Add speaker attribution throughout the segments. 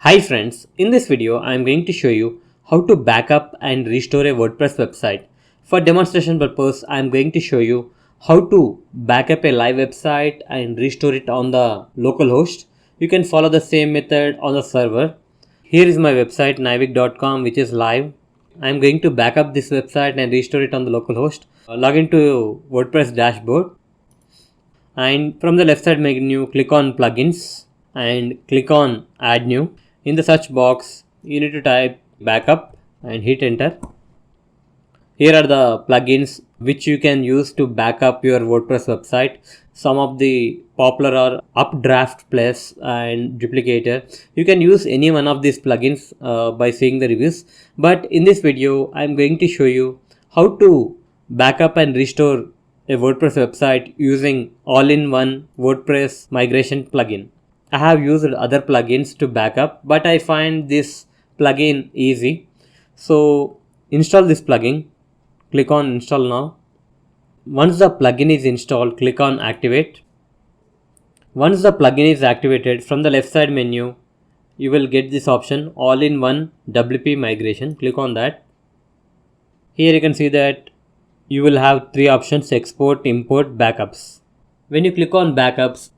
Speaker 1: Hi friends, in this video I am going to show you how to backup and restore a WordPress website. For demonstration purpose, I am going to show you how to backup a live website and restore it on the local host. You can follow the same method on the server. Here is my website naiwik.com, which is live. I am going to backup this website and restore it on the local host. Log into WordPress dashboard, and from the left side menu click on plugins and click on add new. In the search box you need to type backup and hit enter. Here are the plugins which you can use to back up your WordPress website. Some of the popular are Updraft Plus and Duplicator. You can use any one of these plugins by seeing the reviews. But in this video, I am going to show you how to back up and restore a WordPress website using all-in-one WordPress migration plugin. I have used other plugins to backup, but I find this plugin easy. So install this plugin. Click on install now. Once the plugin is installed, click on activate. Once the plugin is activated, from the left side menu, you will get this option all-in-one WP migration. Click on that. Here you can see that you will have three options: export, import, backups. When you click on backups,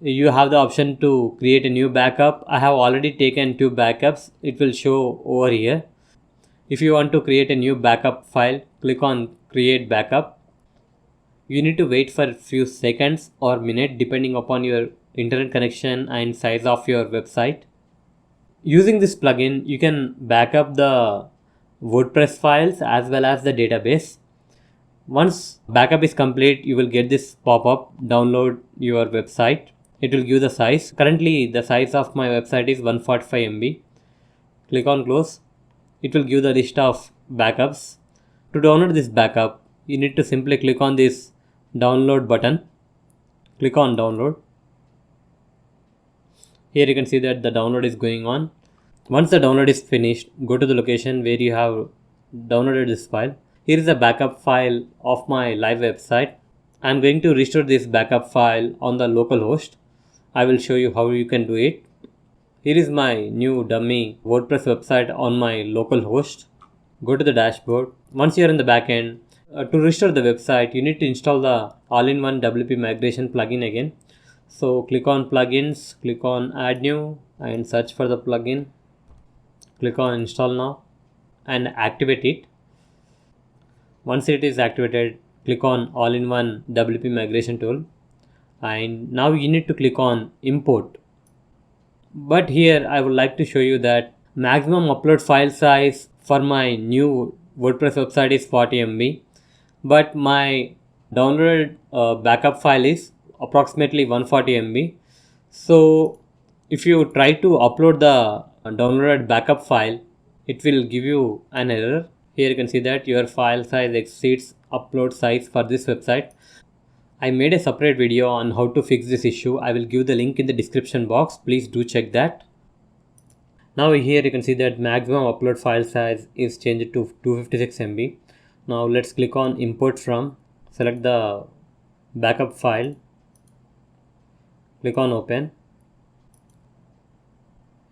Speaker 1: you have the option to create a new backup. I have already taken 2 backups. It will show over here. If you want to create a new backup file, click on create backup. You need to wait for a few seconds or minute depending upon your internet connection and size of your website. Using this plugin, you can backup the WordPress files as well as the database. Once backup is complete, you will get this pop-up, download your website. It will give the size. Currently the size of my website is 145 MB. Click on close. It will give the list of backups. To download this backup, you need to simply click on this download button. Click on download. Here you can see that the download is going on. Once the download is finished, go to the location where you have downloaded this file. Here is a backup file of my live website. I am going to restore this backup file on the local host. I will show you how you can do it. Here is my new dummy WordPress website on my local host. Go to the dashboard. Once you are in the backend, to restore the website, you need to install the all-in-one WP migration plugin again. So click on plugins, click on add new and search for the plugin. Click on install now and activate it. Once it is activated, click on all-in-one WP migration tool. And now you need to click on import. But here I would like to show you that maximum upload file size for my new WordPress website is 40 MB, but my downloaded backup file is approximately 140 MB. So if you try to upload the downloaded backup file, it will give you an error. Here you can see that your file size exceeds upload size for this website. I made a separate video on how to fix this issue. I will give the link in the description box. Please do check that. Now here you can see that maximum upload file size is changed to 256 MB. Now let's click on import from. Select the backup file. Click on open.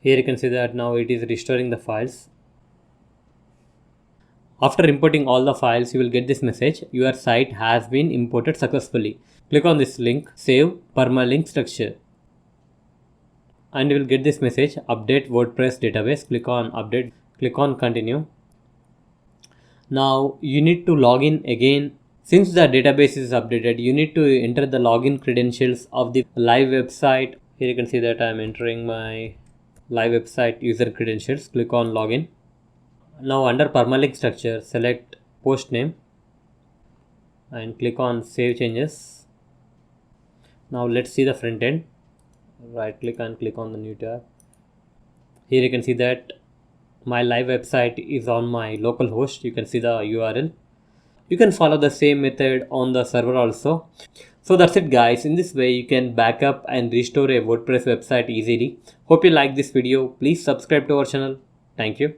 Speaker 1: Here you can see that now it is restoring the files. After importing all the files, you will get this message: your site has been imported successfully. Click on this link, save permalink structure, and you will get this message: update WordPress database. Click on update, click on continue. Now you need to log in again. Since the database is updated, you need to enter the login credentials of the live website. Here you can see that I am entering my live website user credentials. Click on login. Now under permalink structure, select post name and click on save changes. Now let's see the front end. Right click and click on the new tab. Here you can see that my live website is on my local host. You can see the URL. You can follow the same method on the server also. So that's it guys. In this way you can backup and restore a WordPress website easily. Hope you like this video. Please subscribe to our channel. Thank you.